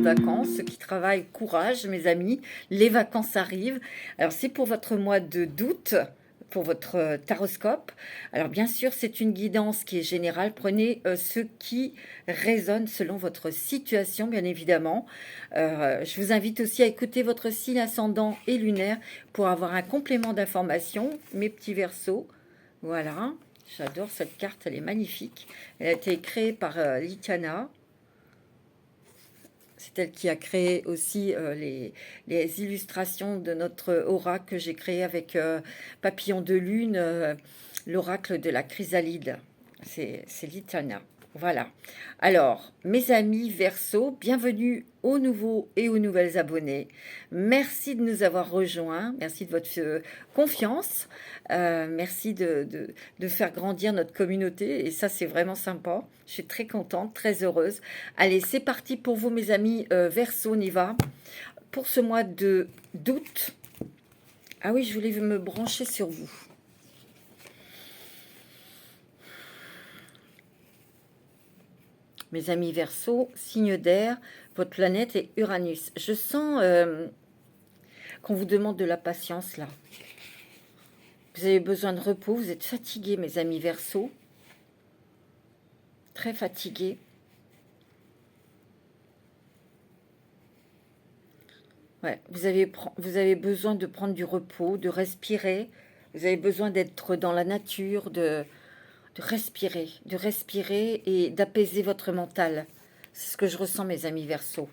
bonnes vacances. Ceux qui travaillent, courage, mes amis. Les vacances arrivent. Alors, c'est pour votre mois d'août, pour votre taroscope. Alors, bien sûr, c'est une guidance qui est générale. Prenez ce qui résonne selon votre situation, bien évidemment. Je vous invite aussi à écouter votre signe ascendant et lunaire pour avoir un complément d'information. Mes petits Verseaux. Voilà. J'adore cette carte, elle est magnifique. Elle a été créée par Litana. C'est elle qui a créé aussi les illustrations de notre oracle que j'ai créé avec Papillon de Lune, l'oracle de la chrysalide. C'est Litana. Voilà. Alors, mes amis Verseau, bienvenue aux nouveaux et aux nouvelles abonnés. Merci de nous avoir rejoints. Merci de votre confiance. Merci de faire grandir notre communauté. Et ça, c'est vraiment sympa. Je suis très contente, très heureuse. Allez, c'est parti pour vous, mes amis Verseau, on y va. Pour ce mois d'août. Ah oui, je voulais me brancher sur vous. Mes amis Verseau, signe d'air, votre planète est Uranus. Je sens qu'on vous demande de la patience là. Vous avez besoin de repos, vous êtes fatigués, mes amis Verseau. Très fatigués. Ouais, vous avez besoin de prendre du repos, de respirer. Vous avez besoin d'être dans la nature, de respirer et d'apaiser votre mental. C'est ce que je ressens, mes amis Verseau.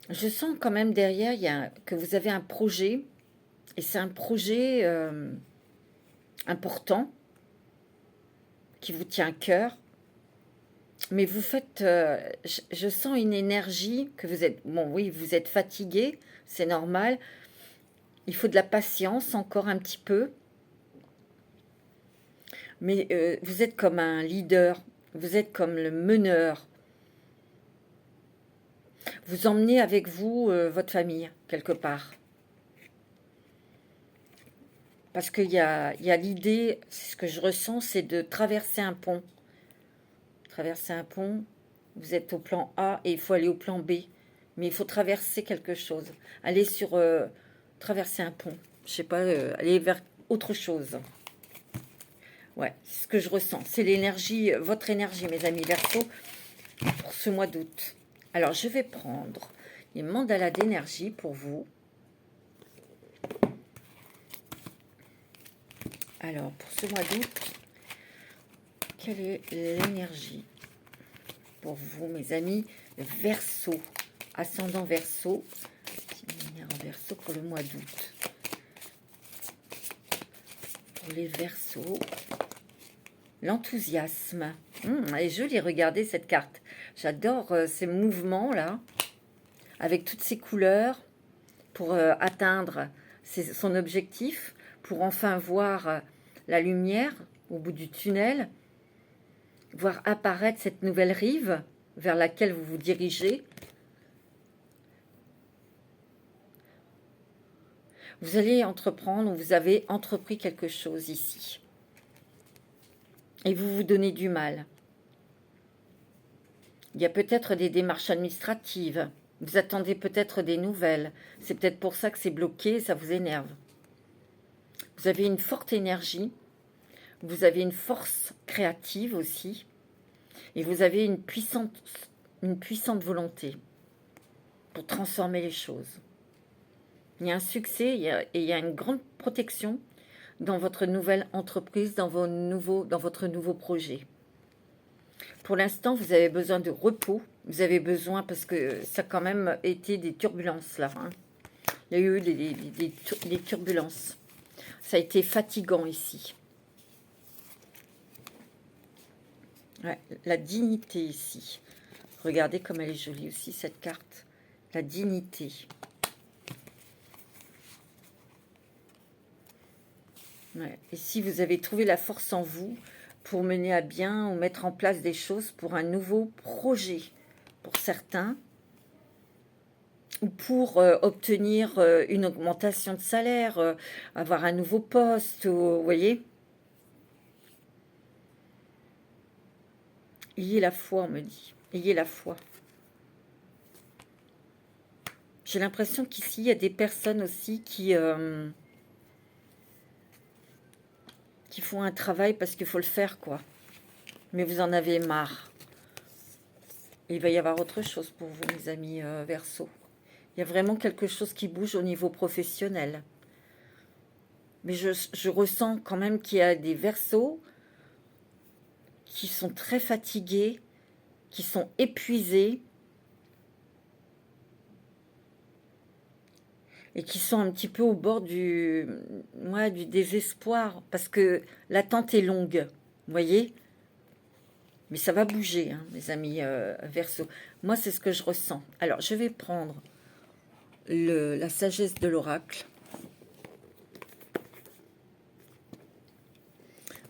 Je sens quand même derrière que vous avez un projet, et c'est un projet important, qui vous tient à cœur, mais vous faites, je sens une énergie que vous êtes, bon oui, vous êtes fatigué, c'est normal, il faut de la patience encore un petit peu, mais vous êtes comme un leader, vous êtes comme le meneur. Vous emmenez avec vous votre famille, quelque part. Parce qu'il y a l'idée, ce que je ressens, c'est de traverser un pont. Traverser un pont, vous êtes au plan A et il faut aller au plan B. Mais il faut traverser quelque chose. Aller sur... traverser un pont. Je sais pas, aller vers autre chose. Ouais, c'est ce que je ressens. C'est l'énergie, votre énergie, mes amis Verseau, pour ce mois d'août. Alors, je vais prendre les mandalas d'énergie pour vous. Alors, pour ce mois d'août, quelle est l'énergie pour vous, mes amis Verseau, ascendant Verseau, lumière en Verseau pour le mois d'août. Pour les Verseaux, l'enthousiasme. Elle est jolie, regardez cette carte. J'adore ces mouvements-là, avec toutes ces couleurs, pour atteindre son objectif, pour enfin voir la lumière au bout du tunnel, voir apparaître cette nouvelle rive vers laquelle vous vous dirigez. Vous allez entreprendre, ou vous avez entrepris quelque chose ici. Et vous vous donnez du mal. Il y a peut-être des démarches administratives. Vous attendez peut-être des nouvelles. C'est peut-être pour ça que c'est bloqué, ça vous énerve. Vous avez une forte énergie. Vous avez une force créative aussi. Et vous avez une puissante volonté pour transformer les choses. Il y a un succès et il y a une grande protection dans votre nouvelle entreprise, dans votre nouveau projet. Pour l'instant, vous avez besoin de repos. Vous avez besoin, parce que ça a quand même été des turbulences là. Hein. Il y a eu des turbulences. Ça a été fatigant ici. Ouais, la dignité ici. Regardez comme elle est jolie aussi, cette carte. La dignité. Ouais. Et si vous avez trouvé la force en vous pour mener à bien ou mettre en place des choses pour un nouveau projet, pour certains, ou pour obtenir une augmentation de salaire, avoir un nouveau poste, vous voyez. Ayez la foi, on me dit. Ayez la foi. J'ai l'impression qu'ici, il y a des personnes aussi qui font un travail parce qu'il faut le faire, quoi. Mais vous en avez marre. Il va y avoir autre chose pour vous, mes amis Verseau. Il y a vraiment quelque chose qui bouge au niveau professionnel. Mais je ressens quand même qu'il y a des Verseaux qui sont très fatigués, qui sont épuisés et qui sont un petit peu au bord du désespoir parce que l'attente est longue, vous voyez? Mais ça va bouger, hein, mes amis Verseau. Moi, c'est ce que je ressens. Alors, je vais prendre la sagesse de l'oracle.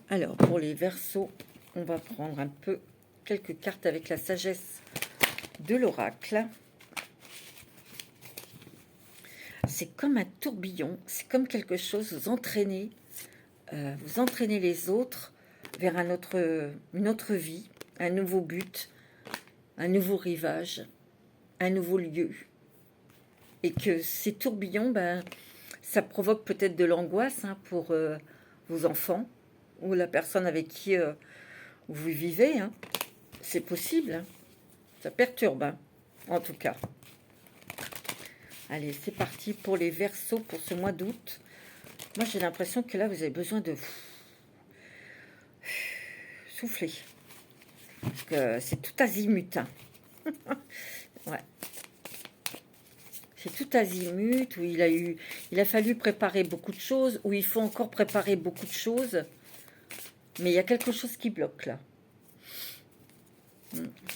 Alors, pour les Verseaux, on va prendre un peu quelques cartes avec la sagesse de l'oracle. C'est comme un tourbillon, c'est comme quelque chose, vous entraînez les autres vers une autre vie, un nouveau but, un nouveau rivage, un nouveau lieu. Et que ces tourbillons, ben, ça provoque peut-être de l'angoisse hein, pour vos enfants ou la personne avec qui vous vivez. Hein. C'est possible, hein. Ça perturbe, hein, en tout cas. Allez, c'est parti pour les Verseaux pour ce mois d'août. Moi, j'ai l'impression que là, vous avez besoin de souffler. Parce que c'est tout azimut. Hein. Ouais. C'est tout azimut, où il a fallu préparer beaucoup de choses, où il faut encore préparer beaucoup de choses. Mais il y a quelque chose qui bloque, là.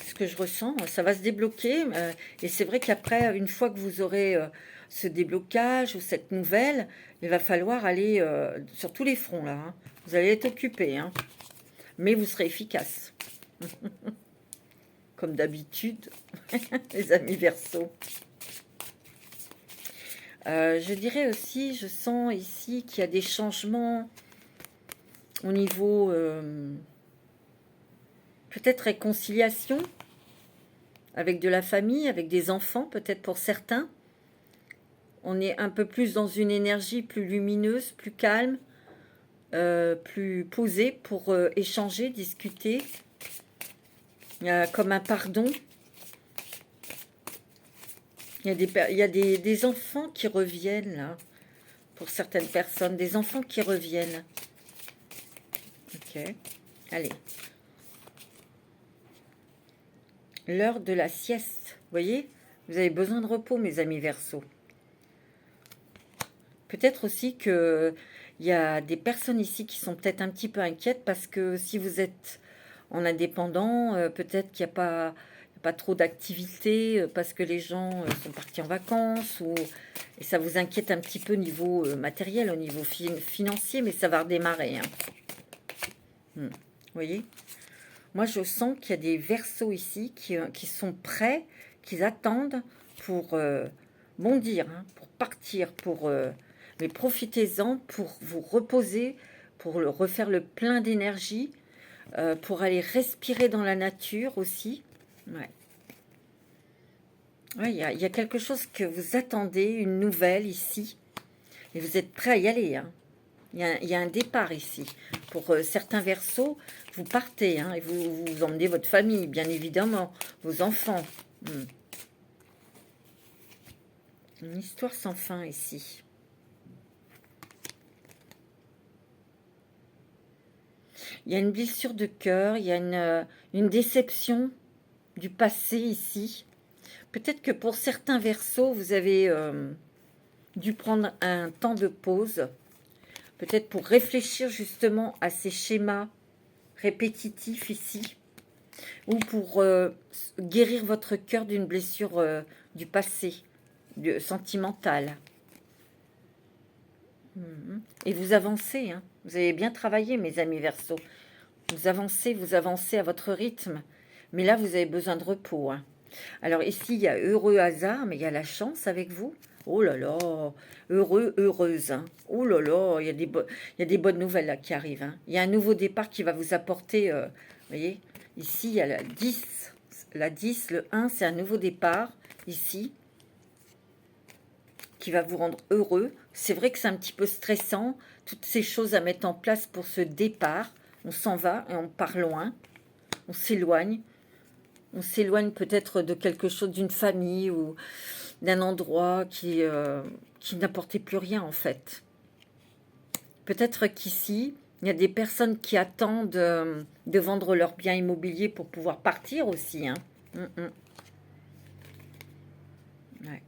Ce que je ressens, ça va se débloquer. Et c'est vrai qu'après, une fois que vous aurez ce déblocage ou cette nouvelle, il va falloir aller sur tous les fronts, là. Hein. Vous allez être occupé, hein. Mais vous serez efficace. Comme d'habitude, les amis Verseau. Je dirais aussi, je sens ici qu'il y a des changements au niveau peut-être réconciliation avec de la famille, avec des enfants, peut-être pour certains. On est un peu plus dans une énergie plus lumineuse, plus calme, plus posée pour échanger, discuter. Comme un pardon. Il y a des enfants qui reviennent, là, pour certaines personnes. Des enfants qui reviennent. Ok. Allez. L'heure de la sieste. Vous voyez? Vous avez besoin de repos, mes amis Verseau. Peut-être aussi qu'il y a des personnes ici qui sont peut-être un petit peu inquiètes parce que si vous êtes en indépendant, peut-être qu'il n'y a pas trop d'activités parce que les gens sont partis en vacances et ça vous inquiète un petit peu au niveau matériel, au niveau financier, mais ça va redémarrer. Hein. Vous voyez? Moi, je sens qu'il y a des Verseaux ici qui sont prêts, qui attendent pour bondir, hein, pour partir, mais profitez-en pour vous reposer, pour refaire le plein d'énergie, pour aller respirer dans la nature aussi. Ouais. Ouais, il y a quelque chose que vous attendez, une nouvelle ici, et vous êtes prêts à y aller. Hein. Il y a un départ ici. Pour certains Verseaux, vous partez, hein, et vous emmenez votre famille, bien évidemment, vos enfants. Une histoire sans fin ici. Il y a une blessure de cœur, il y a une déception du passé ici. Peut-être que pour certains Verseaux, vous avez dû prendre un temps de pause, peut-être pour réfléchir justement à ces schémas répétitifs ici, ou pour guérir votre cœur d'une blessure du passé, sentimentale. Et vous avancez, hein. Vous avez bien travaillé, mes amis Verseau. Vous avancez à votre rythme. Mais là, vous avez besoin de repos. Hein. Alors ici, il y a heureux hasard, mais il y a la chance avec vous. Oh là là, heureux, heureuse. Hein. Oh là là, il y a des bonnes nouvelles là qui arrivent. Hein. Il y a un nouveau départ qui va vous apporter, vous voyez, ici, il y a la 10. La 10, le 1, c'est un nouveau départ, ici. qui va vous rendre heureux. C'est vrai que c'est un petit peu stressant, toutes ces choses à mettre en place pour ce départ. On s'en va et on part loin, on s'éloigne. On s'éloigne peut-être de quelque chose, d'une famille ou d'un endroit qui n'apportait plus rien en fait. Peut-être qu'ici, il y a des personnes qui attendent de vendre leurs biens immobiliers pour pouvoir partir aussi. Hein. Ouais.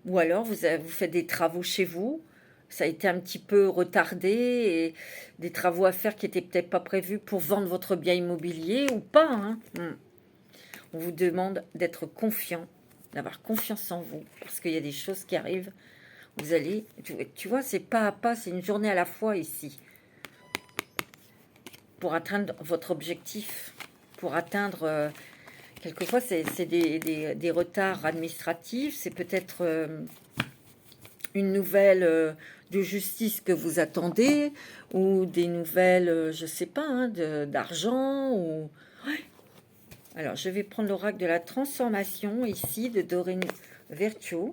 Ou alors, vous faites des travaux chez vous, ça a été un petit peu retardé, et des travaux à faire qui n'étaient peut-être pas prévus pour vendre votre bien immobilier ou pas. Hein. On vous demande d'être confiant, d'avoir confiance en vous, parce qu'il y a des choses qui arrivent. Vous allez, tu vois, c'est pas à pas, c'est une journée à la fois ici. Pour atteindre votre objectif, pour atteindre, quelquefois c'est des retards administratifs, c'est peut-être une nouvelle de justice que vous attendez, ou des nouvelles, je sais pas, hein, d'argent, ou... Alors, je vais prendre l'oracle de la transformation ici, de Doreen Virtue.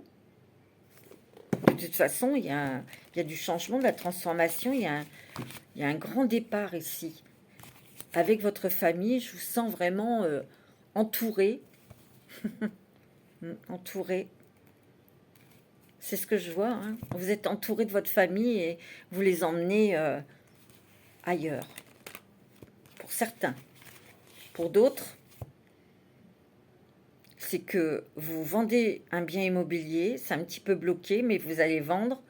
De toute façon, il y a du changement, de la transformation, il y a un grand départ ici. Avec votre famille, je vous sens vraiment entouré. Entouré. C'est ce que je vois. Hein. Vous êtes entouré de votre famille et vous les emmenez ailleurs. Pour certains. Pour d'autres, c'est que vous vendez un bien immobilier, c'est un petit peu bloqué, mais vous allez vendre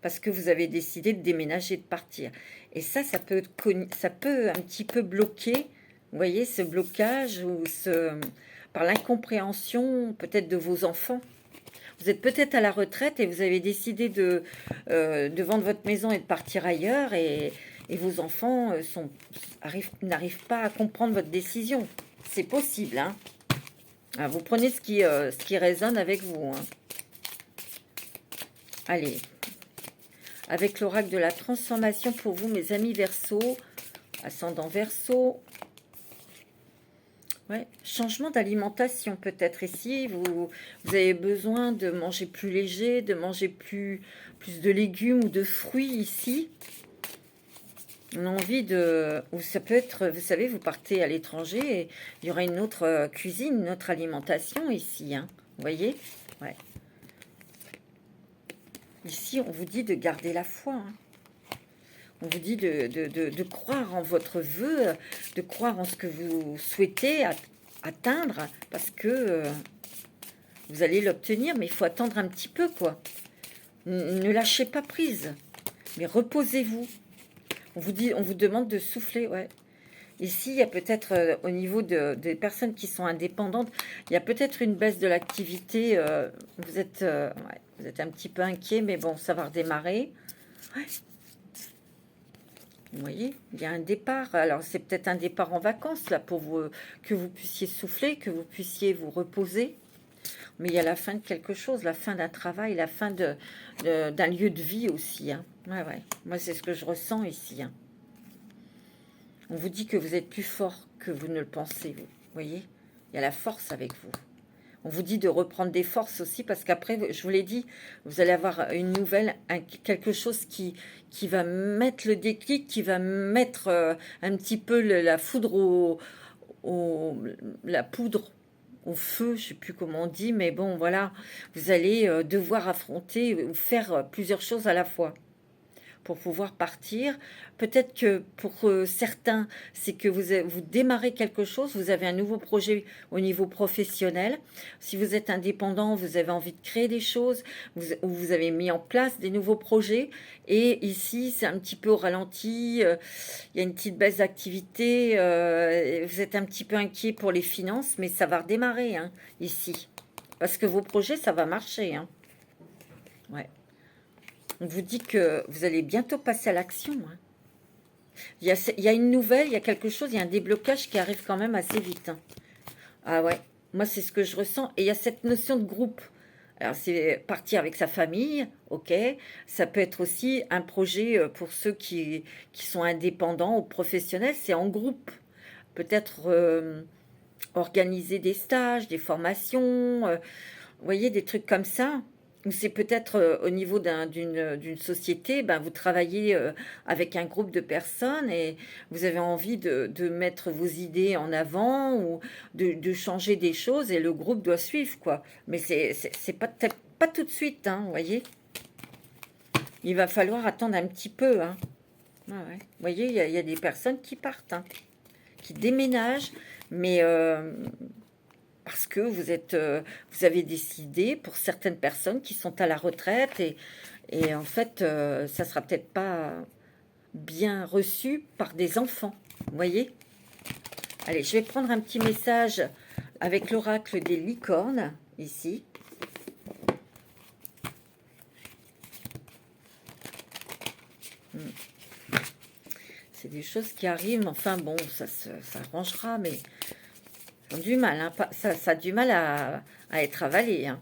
parce que vous avez décidé de déménager, de partir. Et ça peut un petit peu bloquer, vous voyez, ce blocage, ou par l'incompréhension peut-être de vos enfants. Vous êtes peut-être à la retraite et vous avez décidé de vendre votre maison et de partir ailleurs, et vos enfants n'arrivent pas à comprendre votre décision. C'est possible, hein. Ah, vous prenez ce qui résonne avec vous. Hein. Allez. Avec l'oracle de la transformation pour vous, mes amis Verseau, ascendant Verseau. Ouais. Changement d'alimentation peut-être ici. Vous avez besoin de manger plus léger, de manger plus de légumes ou de fruits ici. On a envie de... Ou ça peut être, vous savez, vous partez à l'étranger et il y aura une autre cuisine, une autre alimentation ici. Hein. Vous voyez? Ouais. Ici, on vous dit de garder la foi. Hein. On vous dit de croire en votre vœu, de croire en ce que vous souhaitez atteindre, parce que vous allez l'obtenir, mais il faut attendre un petit peu, quoi. Ne lâchez pas prise, mais reposez-vous. On vous demande de souffler, ouais. Ici, il y a peut-être, au niveau des personnes qui sont indépendantes, il y a peut-être une baisse de l'activité. Vous êtes un petit peu inquiet, mais bon, ça va redémarrer. Ouais. Vous voyez, il y a un départ. Alors, c'est peut-être un départ en vacances, là, pour vous, que vous puissiez souffler, que vous puissiez vous reposer. Mais il y a la fin de quelque chose, la fin d'un travail, la fin d'un lieu de vie aussi. Hein. Ouais. Moi, c'est ce que je ressens ici. Hein. On vous dit que vous êtes plus fort que vous ne le pensez, vous voyez. Il y a la force avec vous. On vous dit de reprendre des forces aussi, parce qu'après, je vous l'ai dit, vous allez avoir une nouvelle, quelque chose qui va mettre le déclic, qui va mettre un petit peu la foudre la poudre au feu, je ne sais plus comment on dit, mais bon, voilà, vous allez devoir affronter ou faire plusieurs choses à la fois pour pouvoir partir. Peut-être que pour certains, c'est que vous démarrez quelque chose, vous avez un nouveau projet au niveau professionnel. Si vous êtes indépendant, vous avez envie de créer des choses, vous avez mis en place des nouveaux projets. Et ici, c'est un petit peu au ralenti, il y a une petite baisse d'activité, vous êtes un petit peu inquiet pour les finances, mais ça va redémarrer hein, ici. Parce que vos projets, ça va marcher. Hein. Ouais. On vous dit que vous allez bientôt passer à l'action. Hein. Il y a une nouvelle, il y a quelque chose, il y a un déblocage qui arrive quand même assez vite. Hein. Ah ouais, moi c'est ce que je ressens. Et il y a cette notion de groupe. Alors c'est partir avec sa famille, ok. Ça peut être aussi un projet pour ceux qui sont indépendants ou professionnels, c'est en groupe. Peut-être organiser des stages, des formations, vous voyez, des trucs comme ça. Ou c'est peut-être au niveau d'une société, ben, vous travaillez avec un groupe de personnes et vous avez envie de mettre vos idées en avant ou de changer des choses et le groupe doit suivre, quoi. Mais c'est pas tout de suite, hein, vous voyez. Il va falloir attendre un petit peu, hein. Ah ouais. Vous voyez, il y a des personnes qui partent, hein, qui déménagent, mais parce que vous avez décidé pour certaines personnes qui sont à la retraite et en fait, ça sera peut-être pas bien reçu par des enfants. Vous voyez? Allez, je vais prendre un petit message avec l'oracle des licornes ici. C'est des choses qui arrivent, enfin bon, ça arrangera, mais ils ont du mal, hein, ça a du mal à être avalé, hein.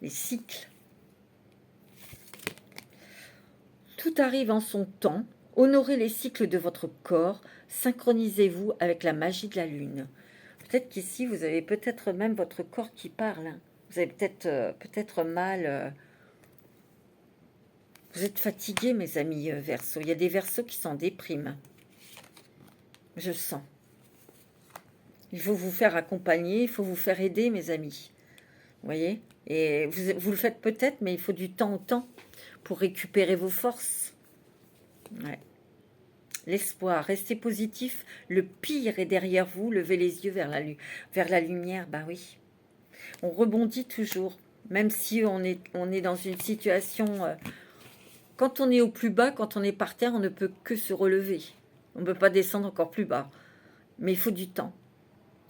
Les cycles. Tout arrive en son temps. Honorez les cycles de votre corps. Synchronisez-vous avec la magie de la lune. Peut-être qu'ici, vous avez peut-être même votre corps qui parle, hein. Vous avez peut-être mal. Vous êtes fatigués, mes amis Verseaux. Il y a des Verseaux qui s'en dépriment. Je sens. Il faut vous faire accompagner, il faut vous faire aider, mes amis. Vous voyez? Et vous le faites peut-être, mais il faut du temps au temps pour récupérer vos forces. Ouais. L'espoir, restez positif. Le pire est derrière vous. Levez les yeux vers la lumière. Ben oui. On rebondit toujours. Même si on est dans une situation... quand on est au plus bas, quand on est par terre, on ne peut que se relever. On ne peut pas descendre encore plus bas. Mais il faut du temps.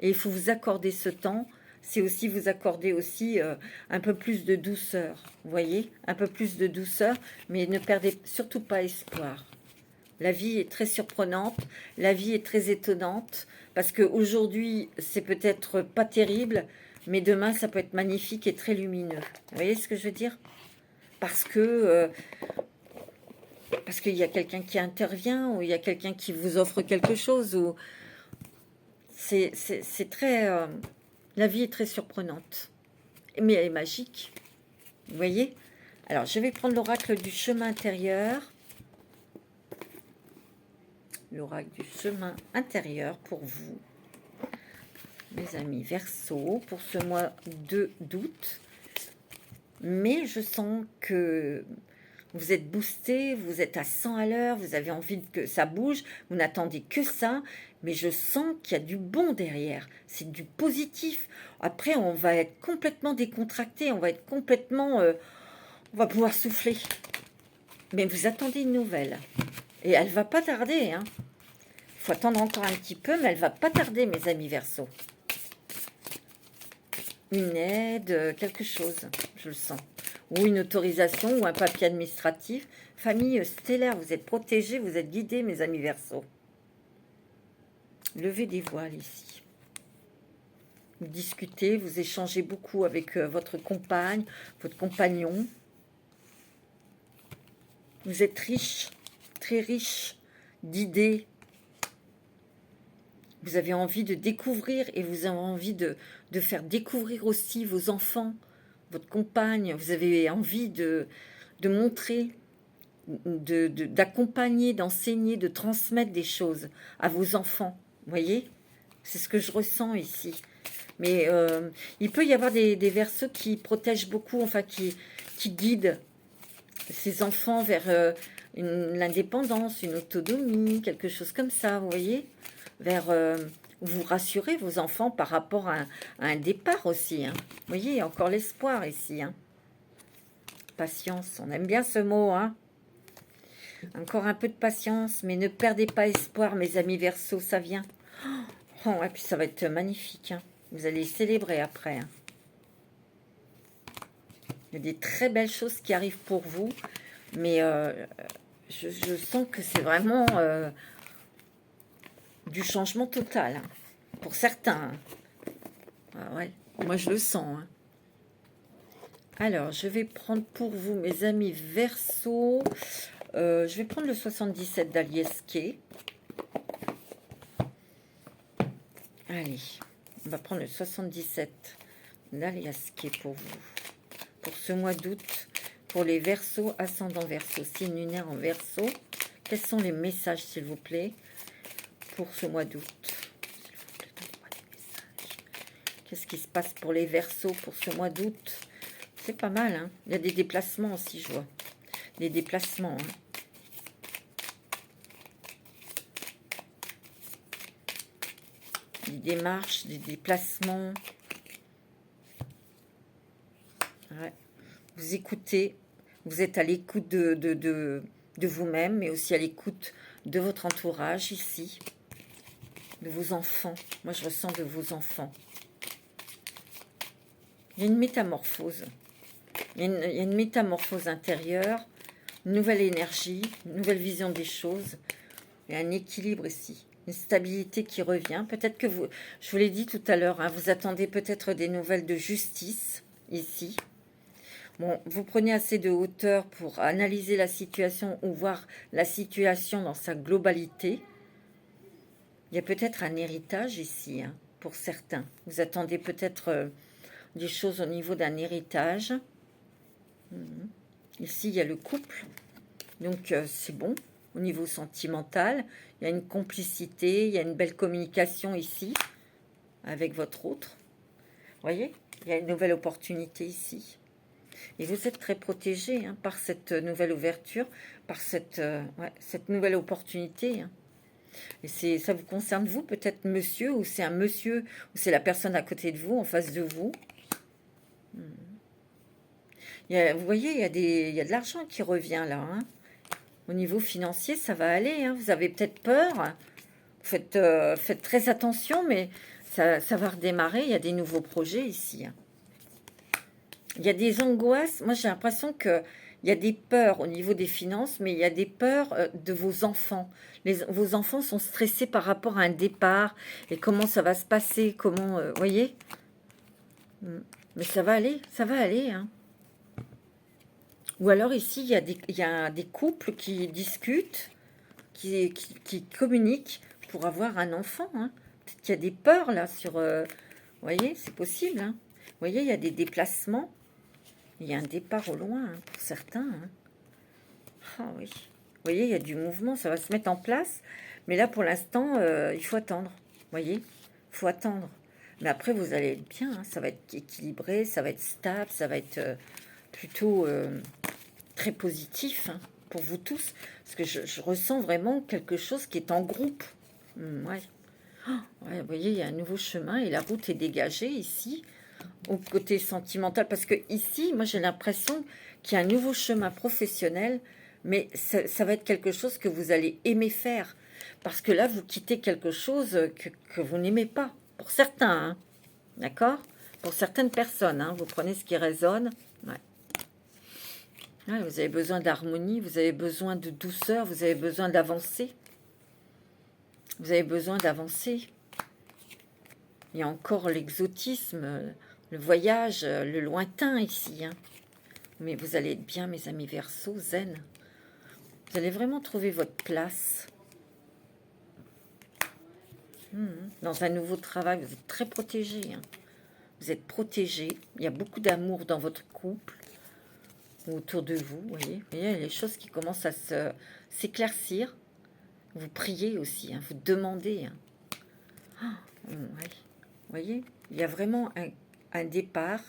Et il faut vous accorder ce temps. C'est aussi vous accorder aussi un peu plus de douceur. Vous voyez? Un peu plus de douceur. Mais ne perdez surtout pas espoir. La vie est très surprenante. La vie est très étonnante. Parce qu'aujourd'hui, c'est peut-être pas terrible. Mais demain, ça peut être magnifique et très lumineux. Vous voyez ce que je veux dire? Parce qu'il y a quelqu'un qui intervient, ou il y a quelqu'un qui vous offre quelque chose, ou c'est très... la vie est très surprenante, mais elle est magique. Vous voyez? Alors, je vais prendre l'oracle du chemin intérieur. L'oracle du chemin intérieur pour vous, mes amis Verseaux, pour ce mois d'août. Mais je sens que vous êtes boosté, vous êtes à 100 à l'heure, vous avez envie que ça bouge, vous n'attendez que ça, mais je sens qu'il y a du bon derrière, c'est du positif. Après, on va être complètement décontracté, on va être complètement... on va pouvoir souffler. Mais vous attendez une nouvelle. Et elle va pas tarder, hein. Il faut attendre encore un petit peu, mais elle va pas tarder, mes amis Verseaux. Une aide, quelque chose, je le sens. Ou une autorisation, ou un papier administratif. Famille stellaire, vous êtes protégés, vous êtes guidés, mes amis Verseaux. Levez des voiles ici. Vous discutez, vous échangez beaucoup avec votre compagne, votre compagnon. Vous êtes riche, très riche d'idées. Vous avez envie de découvrir et vous avez envie de faire découvrir aussi vos enfants, votre compagne. Vous avez envie de montrer, d'accompagner, d'enseigner, de transmettre des choses à vos enfants. Vous voyez? C'est ce que je ressens ici. Mais il peut y avoir des Verseaux qui protègent beaucoup, enfin qui guident ces enfants vers l'indépendance, une autonomie, quelque chose comme ça, vous voyez? Vers vous rassurez vos enfants par rapport à un départ aussi, hein. Vous voyez, il y a encore l'espoir ici, hein. Patience, on aime bien ce mot, hein. Encore un peu de patience, mais ne perdez pas espoir, mes amis Verseaux, ça vient. Oh, et puis ça va être magnifique, hein. Vous allez célébrer après, hein. Il y a des très belles choses qui arrivent pour vous, mais je sens que c'est vraiment du changement total, hein, pour certains, hein. Ah ouais, moi je le sens, hein. Alors, je vais prendre pour vous, mes amis Verseaux, je vais prendre le 77 d'Aliesquet. Allez, on va prendre le 77 d'Aliesquet pour vous. pour ce mois d'août, pour les Verseaux, ascendant Verseau, signe lunaire en Verseau. Quels sont les messages, s'il vous plaît, pour ce mois d'août? Qu'est-ce qui se passe pour les Verseaux pour ce mois d'août? C'est pas mal, hein. Il y a des déplacements aussi, je vois. Des déplacements, hein. Des démarches, des déplacements. Ouais. Vous écoutez, vous êtes à l'écoute de vous-même, mais aussi à l'écoute de votre entourage ici, de vos enfants. Moi, je ressens de vos enfants. Il y a une métamorphose. Il y a une métamorphose intérieure, une nouvelle énergie, une nouvelle vision des choses. Il y a un équilibre ici, une stabilité qui revient. Peut-être que vous, je vous l'ai dit tout à l'heure, hein, vous attendez peut-être des nouvelles de justice ici. Bon, vous prenez assez de hauteur pour analyser la situation ou voir la situation dans sa globalité. Il y a peut-être un héritage ici, hein, pour certains. Vous attendez peut-être des choses au niveau d'un héritage. Ici, il y a le couple. Donc, c'est bon. Au niveau sentimental, il y a une complicité, il y a une belle communication ici avec votre autre. Vous voyez, il y a une nouvelle opportunité ici. Et vous êtes très protégé, hein, par cette nouvelle ouverture, par cette nouvelle opportunité. Hein. Et ça vous concerne vous, peut-être monsieur, ou c'est un monsieur, ou c'est la personne à côté de vous, en face de vous. Vous voyez, il y a de l'argent qui revient là. Hein. Au niveau financier, ça va aller. Hein. Vous avez peut-être peur. Faites très attention, mais ça va redémarrer. Il y a des nouveaux projets ici. Hein. Il y a des angoisses. Moi, j'ai l'impression qu'il y a des peurs au niveau des finances, mais il y a des peurs de vos enfants. Vos enfants sont stressés par rapport à un départ et comment ça va se passer. Comment, voyez. Mais ça va aller. Hein. Ou alors ici, il y a des couples qui discutent, qui communiquent pour avoir un enfant. Hein. Peut-être qu'il y a des peurs là sur... vous voyez, c'est possible. Hein. Vous voyez, il y a des déplacements. Il y a un départ au loin, hein, pour certains. Hein. Ah oui. Vous voyez, il y a du mouvement, ça va se mettre en place. Mais là, pour l'instant, il faut attendre. Vous voyez, il faut attendre. Mais après, vous allez être bien. Hein. Ça va être équilibré, ça va être stable, ça va être plutôt très positif, hein, pour vous tous. Parce que je ressens vraiment quelque chose qui est en groupe. Ouais. Oh, ouais, vous voyez, il y a un nouveau chemin et la route est dégagée ici. Au côté sentimental, parce que ici, moi j'ai l'impression qu'il y a un nouveau chemin professionnel, mais ça va être quelque chose que vous allez aimer faire, parce que là, vous quittez quelque chose que vous n'aimez pas, pour certains, hein, d'accord? Pour certaines personnes, hein, vous prenez ce qui résonne, ouais. Ouais, vous avez besoin d'harmonie, vous avez besoin de douceur, vous avez besoin d'avancer, vous avez besoin d'avancer. Il y a encore l'exotisme, le voyage, le lointain ici. Hein. Mais vous allez être bien, mes amis Verseaux, zen. Vous allez vraiment trouver votre place. Dans un nouveau travail, vous êtes très protégés. Hein. Vous êtes protégés. Il y a beaucoup d'amour dans votre couple, autour de vous. Vous voyez, il y a les choses qui commencent à s'éclaircir. Vous priez aussi, hein, vous demandez. Hein. Ouais. Vous voyez, il y a vraiment un départ,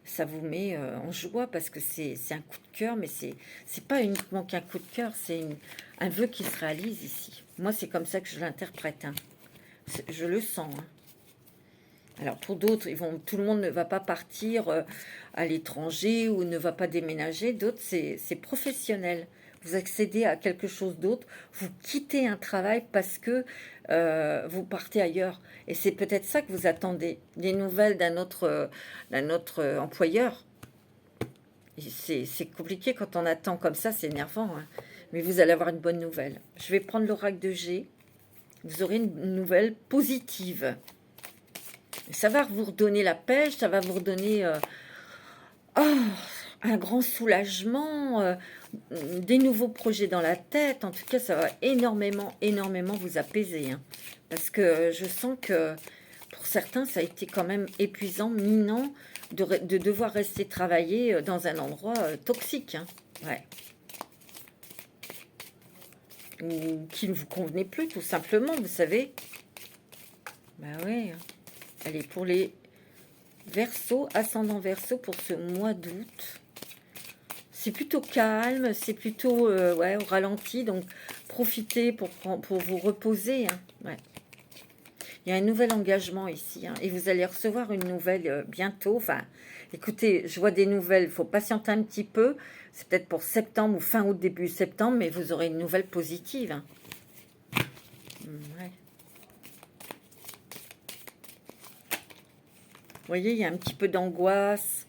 ça vous met en joie parce que c'est un coup de cœur, mais c'est pas uniquement qu'un coup de cœur, c'est un vœu qui se réalise ici. Moi, c'est comme ça que je l'interprète. Hein. Je le sens. Hein. Alors, pour d'autres, tout le monde ne va pas partir à l'étranger ou ne va pas déménager. D'autres, c'est professionnel. Vous accédez à quelque chose d'autre, vous quittez un travail parce que vous partez ailleurs. Et c'est peut-être ça que vous attendez, des nouvelles d'un autre employeur. C'est compliqué quand on attend comme ça, c'est énervant. Hein. Mais vous allez avoir une bonne nouvelle. Je vais prendre l'oracle de G. Vous aurez une nouvelle positive. Ça va vous redonner la pêche, ça va vous redonner... un grand soulagement, des nouveaux projets dans la tête. En tout cas, ça va énormément vous apaiser. Hein. Parce que je sens que pour pour certains, ça a été quand même épuisant, minant, de devoir rester travailler dans un endroit toxique. Hein. Ouais. Ou qui ne vous convenait plus, tout simplement, vous savez. Ben oui. Allez, pour les Verseaux, ascendant Verseau pour ce mois d'août. C'est plutôt calme, c'est plutôt ouais, au ralenti, donc profitez pour vous reposer. Hein. Ouais. Il y a un nouvel engagement ici, hein, et vous allez recevoir une nouvelle bientôt. Enfin, écoutez, je vois des nouvelles, il faut patienter un petit peu. C'est peut-être pour septembre ou fin août, début septembre, mais vous aurez une nouvelle positive. Hein. Ouais. Vous voyez, il y a un petit peu d'angoisse,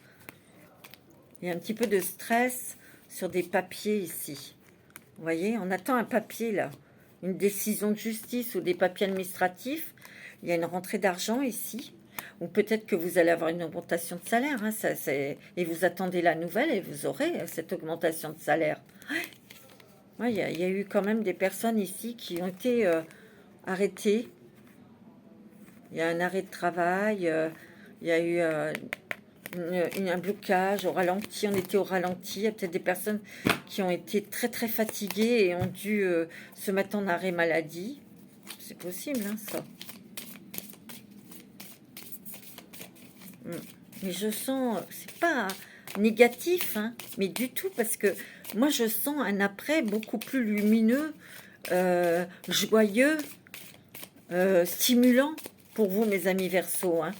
il y a un petit peu de stress sur des papiers ici. Vous voyez, on attend un papier là, une décision de justice ou des papiers administratifs. Il y a une rentrée d'argent ici, ou peut-être que vous allez avoir une augmentation de salaire. Hein, et vous attendez la nouvelle et vous aurez cette augmentation de salaire. Ouais, il y a eu quand même des personnes ici qui ont été arrêtées. Il y a un arrêt de travail, il y a eu un blocage au ralenti, on était au ralenti. Il y a peut-être des personnes qui ont été très très fatiguées et ont dû se mettre en arrêt maladie. C'est possible, hein, ça. Mais je sens, c'est pas négatif, hein, mais du tout, parce que moi je sens un après beaucoup plus lumineux, joyeux, stimulant pour vous, mes amis Verseau. Hein.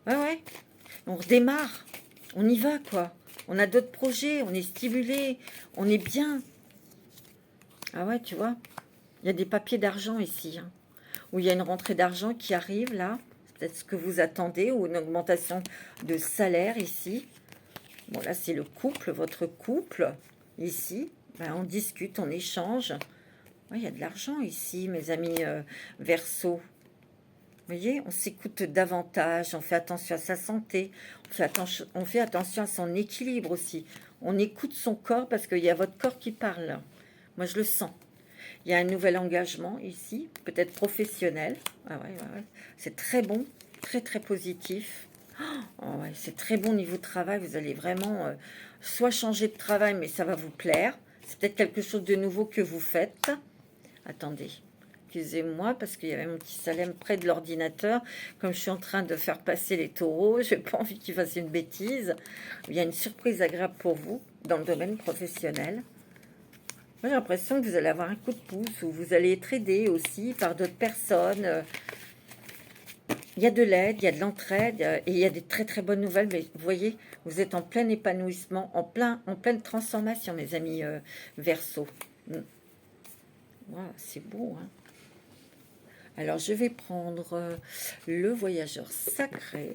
Ouais, ouais. On redémarre, on y va, quoi. On a d'autres projets, on est stimulé, on est bien. Ah ouais, tu vois, il y a des papiers d'argent ici, hein, où il y a une rentrée d'argent qui arrive, là. C'est peut-être ce que vous attendez, ou une augmentation de salaire ici. Bon, là, c'est le couple, votre couple, ici. Ben, on discute, on échange. Ouais, il y a de l'argent ici, mes amis Verseau. Vous voyez, on s'écoute davantage, on fait attention à sa santé, on fait attention à son équilibre aussi. On écoute son corps parce qu'il y a votre corps qui parle. Moi, je le sens. Il y a un nouvel engagement ici, peut-être professionnel. Ah ouais, ouais, ouais. C'est très bon, très très positif. Oh ouais, c'est très bon niveau travail. Vous allez vraiment soit changer de travail, mais ça va vous plaire. C'est peut-être quelque chose de nouveau que vous faites. Attendez. Excusez-moi, parce qu'il y avait mon petit Salem près de l'ordinateur. Comme je suis en train de faire passer les taureaux, je n'ai pas envie qu'il fasse une bêtise. Il y a une surprise agréable pour vous dans le domaine professionnel. Moi, j'ai l'impression que vous allez avoir un coup de pouce ou vous allez être aidé aussi par d'autres personnes. Il y a de l'aide, il y a de l'entraide et il y a des très très bonnes nouvelles. Mais vous voyez, vous êtes en plein épanouissement, en pleine transformation, mes amis Verseau. Wow, c'est beau, hein. Alors, je vais prendre le voyageur sacré.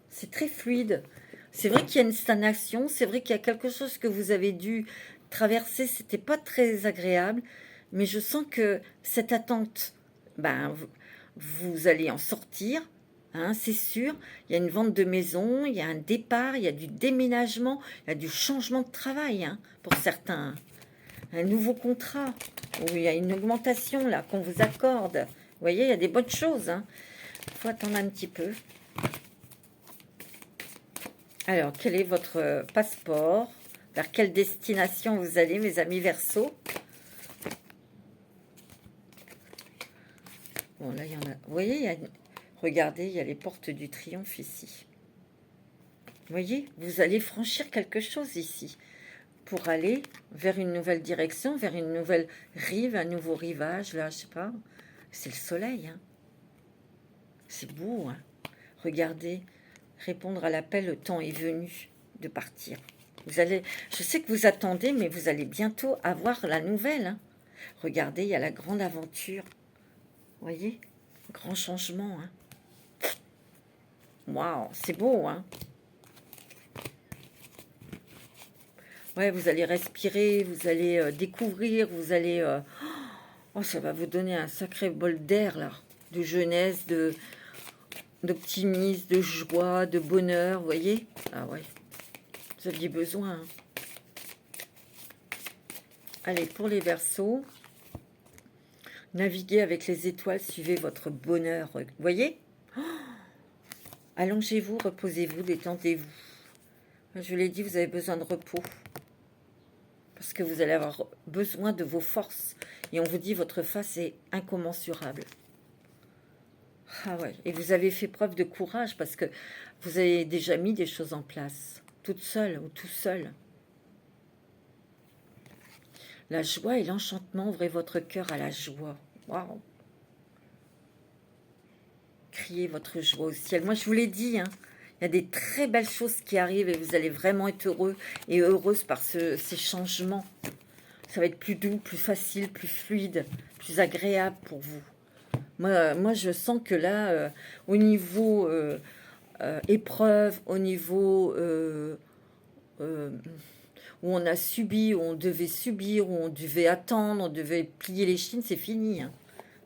C'est très fluide. C'est vrai qu'il y a une stagnation. C'est vrai qu'il y a quelque chose que vous avez dû traverser. C'était pas très agréable. Mais je sens que cette attente, ben, vous allez en sortir. Hein, c'est sûr. Il y a une vente de maison. Il y a un départ. Il y a du déménagement. Il y a du changement de travail, hein, pour certains. Un nouveau contrat, où il y a une augmentation là qu'on vous accorde. Vous voyez, il y a des bonnes choses. Hein. Il faut attendre un petit peu. Alors, quel est votre passeport? Vers quelle destination vous allez, mes amis Verseau? Bon, là, il y en a... Vous voyez, regardez, il y a les portes du triomphe ici. Vous voyez, vous allez franchir quelque chose ici. Pour aller vers une nouvelle direction, vers une nouvelle rive, un nouveau rivage, là, je sais pas. C'est le soleil, hein. C'est beau, hein. Regardez, répondre à l'appel, le temps est venu de partir. Vous allez, je sais que vous attendez, mais vous allez bientôt avoir la nouvelle, hein. Regardez, il y a la grande aventure. Vous voyez, grand changement, hein. Waouh, c'est beau, hein. Ouais, vous allez respirer, vous allez découvrir, vous allez... oh, ça va vous donner un sacré bol d'air, là. De jeunesse, d'optimisme, de joie, de bonheur, vous voyez? Ah ouais, vous aviez besoin. Hein. Allez, pour les Verseaux, naviguez avec les étoiles, suivez votre bonheur. Vous voyez? Allongez-vous, reposez-vous, détendez-vous. Je l'ai dit, vous avez besoin de repos. Parce que vous allez avoir besoin de vos forces. Et on vous dit, votre face est incommensurable. Ah ouais, et vous avez fait preuve de courage parce que vous avez déjà mis des choses en place. Toute seule ou tout seul. La joie et l'enchantement, ouvrez votre cœur à la joie. Waouh! Criez votre joie au ciel. Moi, je vous l'ai dit, hein, il y a des très belles choses qui arrivent et vous allez vraiment être heureux et heureuse par ces changements. Ça va être plus doux, plus facile, plus fluide, plus agréable pour vous. Moi je sens que là, au niveau épreuve, au niveau où on a subi, où on devait subir, où on devait attendre, on devait plier les chines, c'est fini. Hein.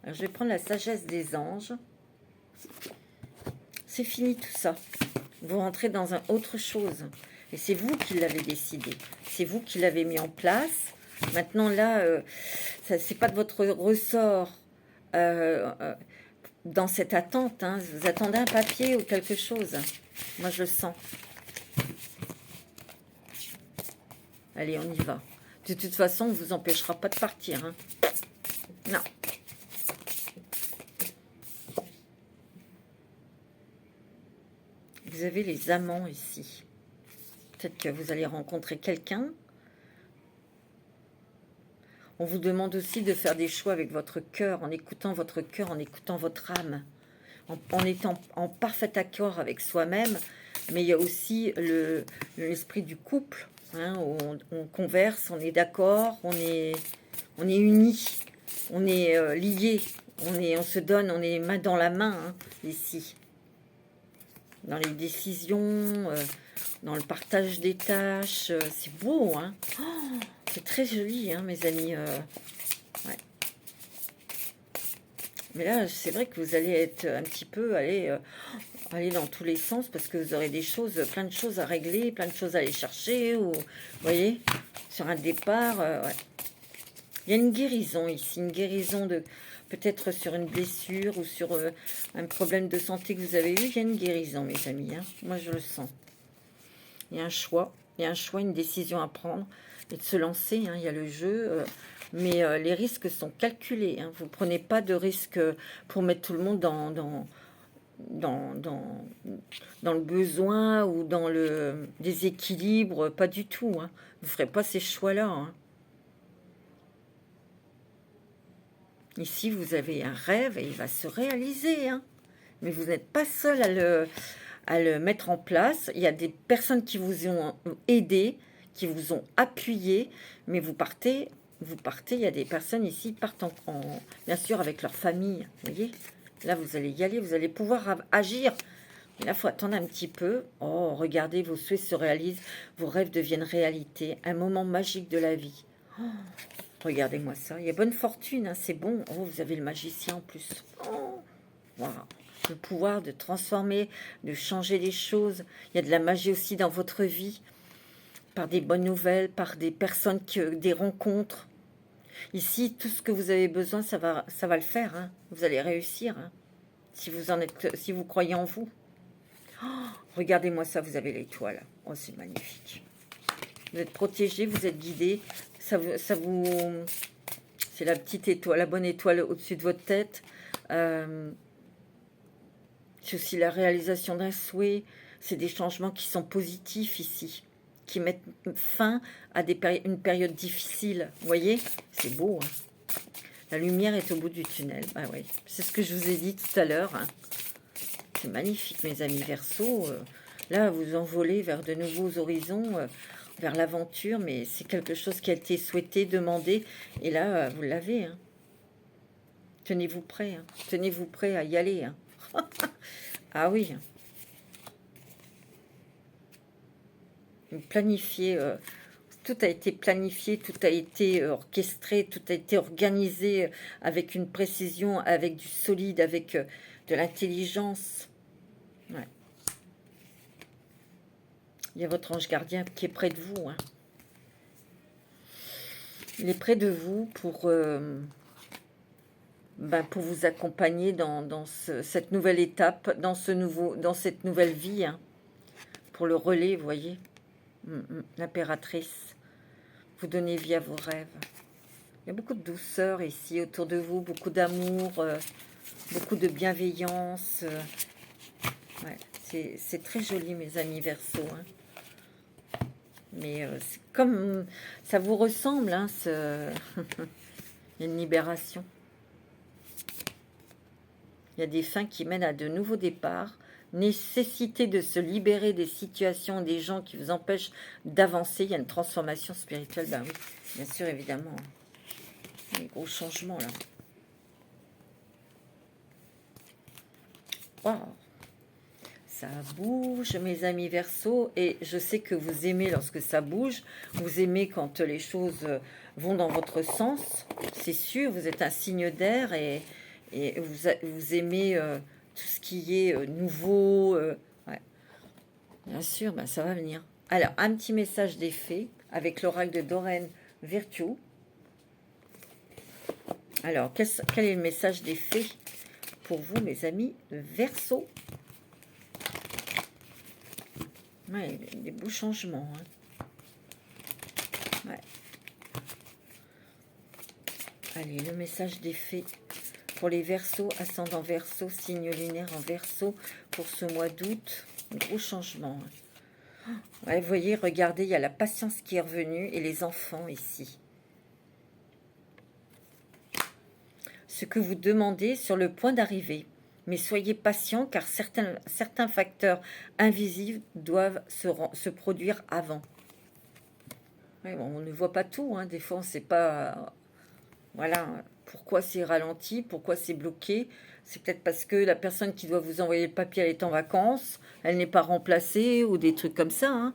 Alors, je vais prendre la sagesse des anges. C'est fini tout ça. Vous rentrez dans un autre chose. Et c'est vous qui l'avez décidé. C'est vous qui l'avez mis en place. Maintenant là, c'est pas de votre ressort dans cette attente. Hein. Vous attendez un papier ou quelque chose. Moi je le sens. Allez, on y va. De toute façon, on ne vous empêchera pas de partir. Hein. Non. Vous avez les amants ici. Peut-être que vous allez rencontrer quelqu'un. On vous demande aussi de faire des choix avec votre cœur, en écoutant votre cœur, en écoutant votre âme, en étant en parfait accord avec soi-même. Mais il y a aussi l'esprit du couple. Hein, où on converse, on est d'accord, on est unis, on est liés, on se donne, on est main dans la main hein, ici. Dans les décisions, dans le partage des tâches, c'est beau, hein. Oh, c'est très joli, hein, mes amis. Ouais. Mais là, c'est vrai que vous allez être un petit peu, aller dans tous les sens parce que vous aurez des choses, plein de choses à régler, plein de choses à aller chercher, ou, vous voyez, sur un départ, ouais. Il y a une guérison ici, une guérison de peut-être sur une blessure ou sur un problème de santé que vous avez eu. Il y a une guérison, mes amis. Hein. Moi, je le sens. Il y a un choix. Il y a un choix, une décision à prendre et de se lancer. Hein. Il y a le jeu. Mais les risques sont calculés. Hein. Vous ne prenez pas de risques pour mettre tout le monde dans le besoin ou dans le déséquilibre. Pas du tout. Hein. Vous ne ferez pas ces choix-là. Hein. Ici, vous avez un rêve et il va se réaliser. Hein. Mais vous n'êtes pas seul à le mettre en place. Il y a des personnes qui vous ont aidé, qui vous ont appuyé. Mais vous partez, il y a des personnes ici qui partent bien sûr avec leur famille. Vous voyez, là, vous allez y aller, vous allez pouvoir agir. Mais là, il faut attendre un petit peu. Oh, regardez, vos souhaits se réalisent, vos rêves deviennent réalité. Un moment magique de la vie. Oh. Regardez-moi ça. Il y a bonne fortune, hein, c'est bon. Oh, vous avez le magicien en plus. Oh, wow. Le pouvoir de transformer, de changer les choses. Il y a de la magie aussi dans votre vie. Par des bonnes nouvelles, par des personnes, des rencontres. Ici, tout ce que vous avez besoin, ça va le faire. Hein. Vous allez réussir. Hein, si vous croyez en vous. Oh, regardez-moi ça, vous avez l'étoile. Oh, c'est magnifique. Vous êtes protégé, vous êtes guidé. C'est la petite étoile, la bonne étoile au-dessus de votre tête. C'est aussi la réalisation d'un souhait. C'est des changements qui sont positifs ici, qui mettent fin à une période difficile. Vous voyez, c'est beau. Hein. La lumière est au bout du tunnel. Bah oui, c'est ce que je vous ai dit tout à l'heure. Hein. C'est magnifique, mes amis Verseaux. Là, vous envolez vers de nouveaux horizons. Vers l'aventure, mais c'est quelque chose qui a été souhaité, demandé, et là, vous l'avez. Hein. Tenez-vous prêt, hein. Tenez-vous prêt à y aller. Hein. Ah oui. Planifié, tout a été planifié, tout a été orchestré, tout a été organisé avec une précision, avec du solide, avec de l'intelligence. Ouais. Il y a votre ange gardien qui est près de vous. Hein. Il est près de vous pour pour vous accompagner dans cette nouvelle étape, dans cette nouvelle vie, hein, pour le relais, vous voyez, l'impératrice, vous donnez vie à vos rêves. Il y a beaucoup de douceur ici autour de vous, beaucoup d'amour, beaucoup de bienveillance. Ouais, c'est très joli, mes amis Verseau, hein. Mais c'est comme ça vous ressemble, hein, il y a une libération. Il y a des fins qui mènent à de nouveaux départs. Nécessité de se libérer des situations, des gens qui vous empêchent d'avancer. Il y a une transformation spirituelle. Ben oui, bien sûr, évidemment. Des gros changements, là. Waouh! Ça bouge, mes amis Verseau, et je sais que vous aimez lorsque ça bouge, vous aimez quand les choses vont dans votre sens, c'est sûr, vous êtes un signe d'air, et vous aimez tout ce qui est nouveau, ouais. Bien sûr, ben ça va venir. Alors, un petit message des fées, avec l'oracle de Doreen Virtue. Alors, quel est le message des fées pour vous, mes amis Verseau? Ouais, des beaux changements. Hein. Ouais. Allez, le message des fées pour les Verseaux, ascendant Verseau, signe lunaire en Verseau pour ce mois d'août. Gros changement. Hein. Ouais, vous voyez, regardez, il y a la patience qui est revenue et les enfants ici. Ce que vous demandez sur le point d'arriver. Mais soyez patient car certains facteurs invisibles doivent se produire avant. Ouais, bon, on ne voit pas tout, hein. Des fois on ne sait pas voilà, pourquoi c'est ralenti, pourquoi c'est bloqué. C'est peut-être parce que la personne qui doit vous envoyer le papier, elle est en vacances, elle n'est pas remplacée ou des trucs comme ça. Hein.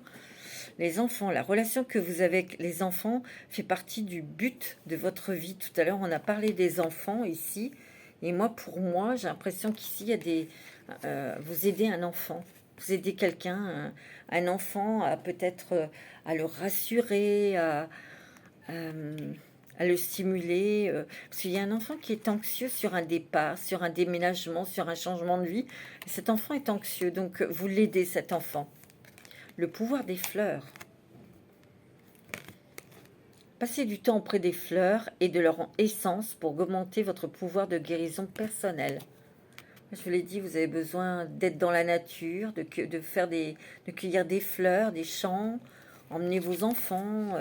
Les enfants, la relation que vous avez avec les enfants fait partie du but de votre vie. Tout à l'heure, on a parlé des enfants ici. Et moi, pour moi, j'ai l'impression qu'ici, il y a des... vous aidez un enfant. Vous aidez quelqu'un, un enfant, à peut-être à le rassurer, à le stimuler. Parce qu'il y a un enfant qui est anxieux sur un départ, sur un déménagement, sur un changement de vie. Cet enfant est anxieux, donc vous l'aidez, cet enfant. Le pouvoir des fleurs. Passez du temps auprès des fleurs et de leur essence pour augmenter votre pouvoir de guérison personnelle. Je vous l'ai dit, vous avez besoin d'être dans la nature, de cueillir des fleurs, des champs, emmenez vos enfants,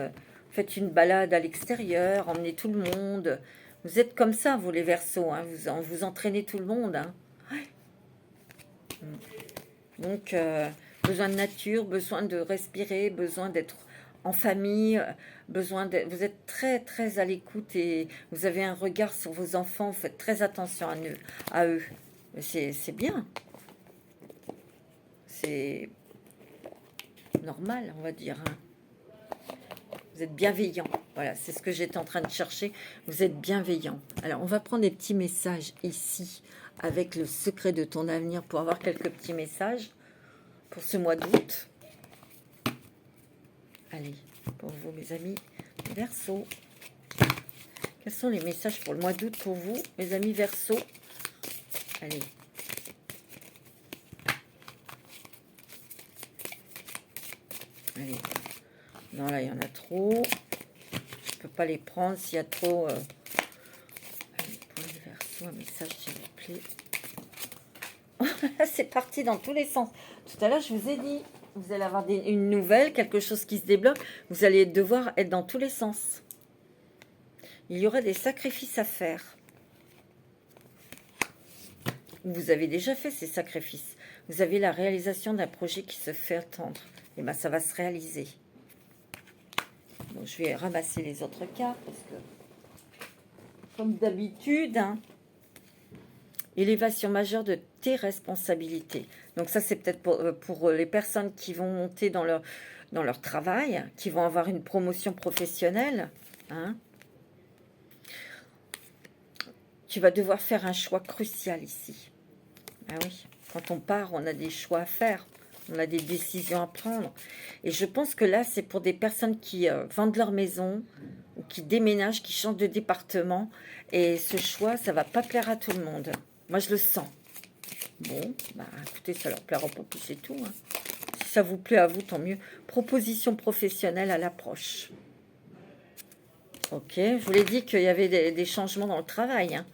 faites une balade à l'extérieur, emmenez tout le monde. Vous êtes comme ça, vous les Verseaux, hein, vous entraînez tout le monde. Hein. Donc, besoin de nature, besoin de respirer, besoin d'être en famille, vous êtes très très à l'écoute et vous avez un regard sur vos enfants, vous faites très attention à eux. C'est bien. C'est normal, on va dire. Hein. Vous êtes bienveillant. Voilà, c'est ce que j'étais en train de chercher. Vous êtes bienveillant. Alors, on va prendre des petits messages ici avec le secret de ton avenir pour avoir quelques petits messages pour ce mois d'août. Allez, pour vous, mes amis Verseau. Quels sont les messages pour le mois d'août pour vous, mes amis Verseau? Allez. Allez. Non, là, il y en a trop. Je ne peux pas les prendre s'il y a trop... Allez, pour les Verseaux, un message, s'il vous plaît. C'est parti dans tous les sens. Tout à l'heure, je vous ai dit, vous allez avoir une nouvelle, quelque chose qui se débloque. Vous allez devoir être dans tous les sens. Il y aura des sacrifices à faire. Vous avez déjà fait ces sacrifices. Vous avez la réalisation d'un projet qui se fait attendre. Et bien, ça va se réaliser. Bon, je vais ramasser les autres cartes parce que, comme d'habitude, hein, élévation majeure de tes responsabilités. Donc ça, c'est peut-être pour les personnes qui vont monter dans leur travail, qui vont avoir une promotion professionnelle. Hein. Tu vas devoir faire un choix crucial ici. Ah oui, quand on part, on a des choix à faire. On a des décisions à prendre. Et je pense que là, c'est pour des personnes qui vendent leur maison ou qui déménage, qui change de département. Et ce choix, ça va pas plaire à tout le monde. Moi, je le sens. Bon, bah écoutez, ça leur plaira pas plus, c'est tout. Hein. Si ça vous plaît à vous, tant mieux. Proposition professionnelle à l'approche. Ok, je vous l'ai dit qu'il y avait des changements dans le travail. Hein.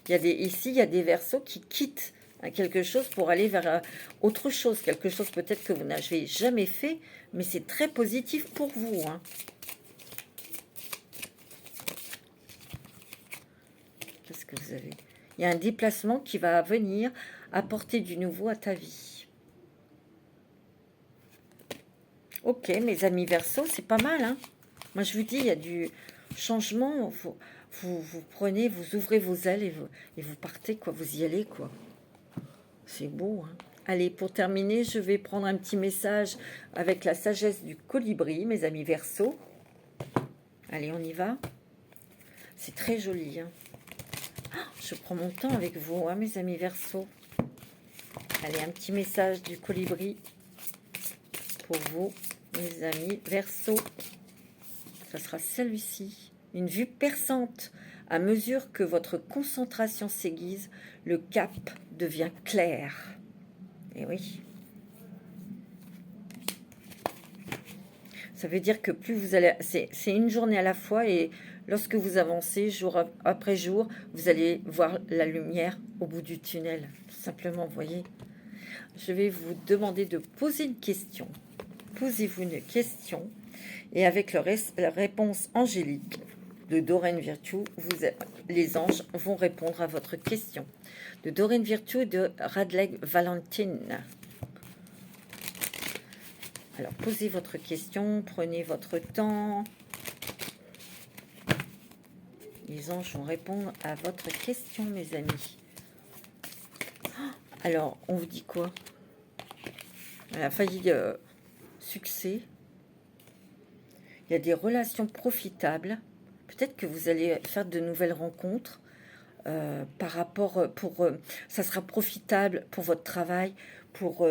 Ici, il y a des Verseaux qui quittent quelque chose pour aller vers autre chose. Quelque chose peut-être que vous n'avez jamais fait, mais c'est très positif pour vous. Hein. Qu'est-ce que vous avez? Il y a un déplacement qui va venir apporter du nouveau à ta vie. Ok, mes amis Verseaux, c'est pas mal. Hein. Moi, je vous dis, il y a du changement. Vous prenez, vous ouvrez vos ailes et vous partez, quoi. Vous y allez, quoi. C'est beau, hein. Allez, pour terminer, je vais prendre un petit message avec la sagesse du colibri, mes amis Verseaux. Allez, on y va. C'est très joli, hein. Je prends mon temps avec vous, hein, mes amis Verseaux. Allez, un petit message du colibri pour vous, mes amis Verseaux. Ça sera celui-ci. Une vue perçante. À mesure que votre concentration s'aiguise, le cap devient clair. Et oui. Ça veut dire que plus vous allez... C'est une journée à la fois et lorsque vous avancez jour après jour, vous allez voir la lumière au bout du tunnel. Tout simplement, vous voyez. Je vais vous demander de poser une question. Posez-vous une question et avec la réponse angélique de Doreen Virtue, les anges vont répondre à votre question. De Doreen Virtue et de Radleg Valentine. Alors, posez votre question, prenez votre temps. Les anges vont répondre à votre question, mes amis. Alors, on vous dit quoi? Elle a failli succès. Il y a des relations profitables. Peut-être que vous allez faire de nouvelles rencontres par rapport ça sera profitable pour votre travail, pour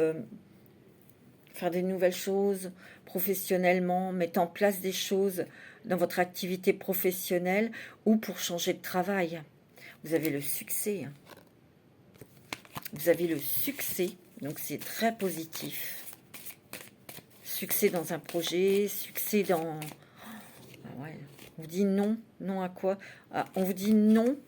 faire des nouvelles choses professionnellement, mettre en place des choses dans votre activité professionnelle ou pour changer de travail. Vous avez le succès. Vous avez le succès, donc c'est très positif. Succès dans un projet, succès dans... Ah ouais. On vous dit non. Non à quoi? On vous dit non.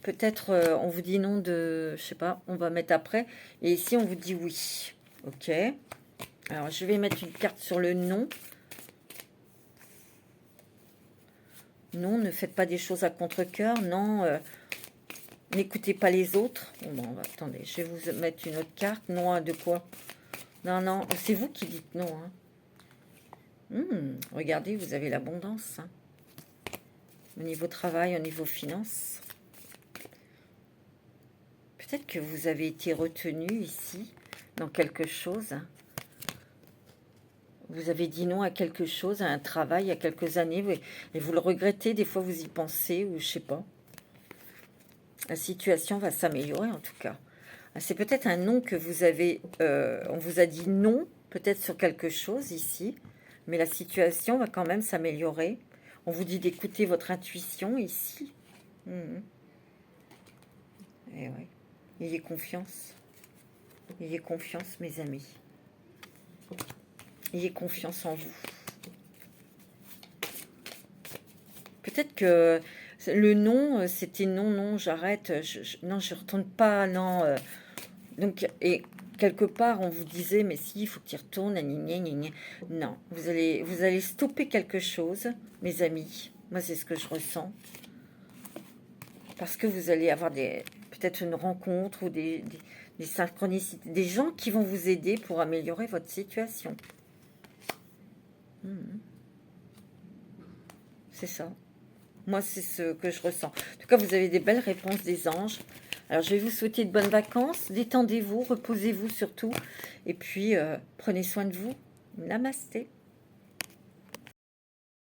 Peut-être on vous dit non de... Je sais pas, on va mettre après. Et ici, on vous dit oui. Ok. Alors, je vais mettre une carte sur le non. Non, ne faites pas des choses à contre-cœur. Non, n'écoutez pas les autres. Bon, attendez, je vais vous mettre une autre carte. Non, de quoi? Non, non, c'est vous qui dites non. Hein. Regardez, vous avez l'abondance. Hein. Au niveau travail, au niveau finance. Peut-être que vous avez été retenu ici dans quelque chose. Hein. Vous avez dit non à quelque chose, à un travail, il y a quelques années, et vous le regrettez, des fois vous y pensez, ou je sais pas. La situation va s'améliorer en tout cas. C'est peut-être un non que vous avez, on vous a dit non, peut-être sur quelque chose ici, mais la situation va quand même s'améliorer. On vous dit d'écouter votre intuition ici. Et ouais. Ayez confiance. Ayez confiance, mes amis. Ayez confiance en vous. Peut-être que le non, c'était non, non, j'arrête, non, je retourne pas, non. Donc, et quelque part, on vous disait, mais si, il faut qu'il retourne, non, vous allez stopper quelque chose, mes amis. Moi, c'est ce que je ressens. Parce que vous allez avoir peut-être une rencontre ou des synchronicités, des gens qui vont vous aider pour améliorer votre situation. C'est ça. Moi, c'est ce que je ressens. En tout cas, vous avez des belles réponses des anges. Alors, je vais vous souhaiter de bonnes vacances. Détendez-vous, reposez-vous surtout. Et puis, prenez soin de vous. Namasté.